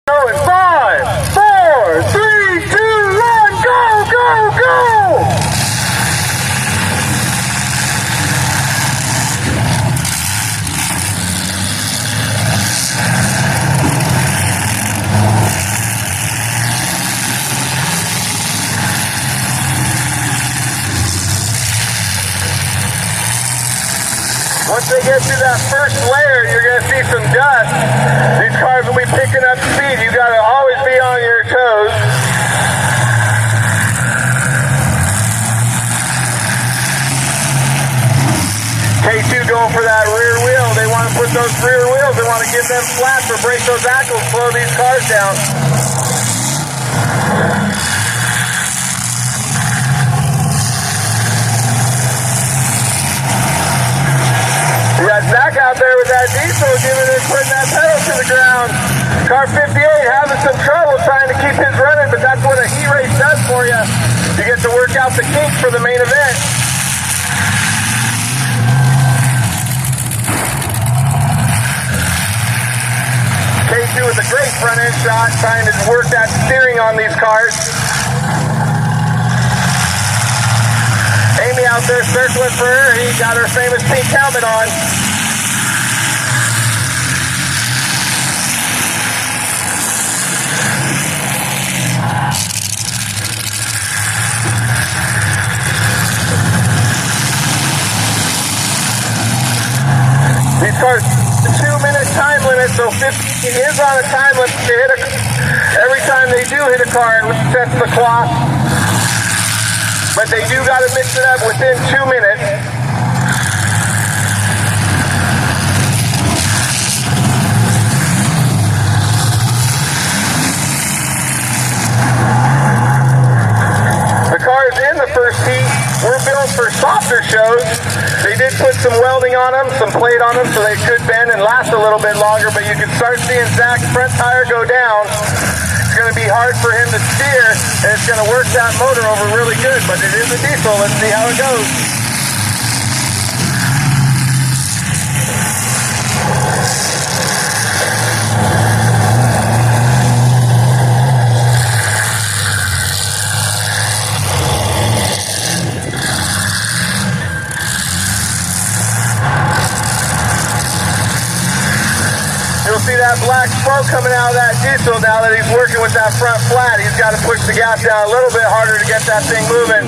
Go in 5, 4, 3, 2, 1, go, go, go! Once they get through that first layer, you're going to see some dust. These cars will be picking up speed. You got to always be on your toes. K2 going for that rear wheel. They want to put those rear wheels. They want to get them flat to break those axles, slow these cars down. Zach out there with that diesel giving it, putting that pedal to the ground. Car 58 having some trouble trying to keep his running, but that's what a heat race does for you. You get to work out the kinks for the main event. K2 with a great front end shot, trying to work that steering on these cars. Amy out there circling for her. He got her famous pink helmet on. These cars, 2-minute time limit, so 50 is on a time limit to hit every time they do hit a car, it resets the clock. But they do got to mix it up within 2 minutes. The cars in the first heat were built for softer shows. They did put some welding on them, some plate on them, so they could bend and last a little bit longer, but you can start seeing Zach's front tire go down. It's going to be hard for him to steer, and it's going to work that motor over really good, but it is a diesel. Let's see how it goes. You'll see that black smoke coming out of that diesel now that he's working with that front flat. He's got to push the gas down a little bit harder to get that thing moving.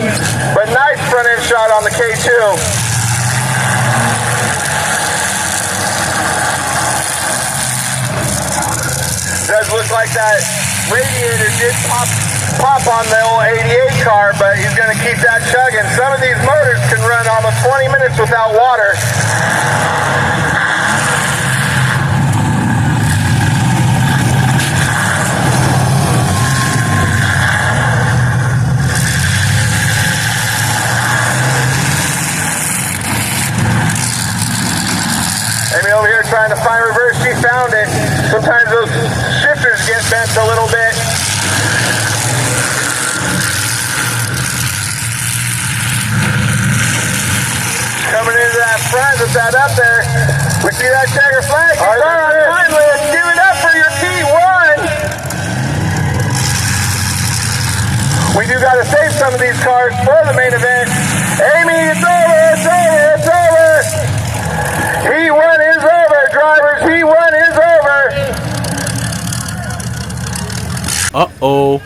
But nice front end shot on the K2. Does look like that radiator did pop on the old 88 car, but he's going to keep that chugging. Some of these motors can run almost 20 minutes without water. Amy over here trying to find reverse, she found it. Sometimes those shifters get bent a little bit. Coming into that front with that up there. We see that checker flag. All right, let's give it up for your T1. We do got to save some of these cars for the main event. Amy, it's over, it's over, it's over. P1 is over, drivers. P1 is over. Uh-oh.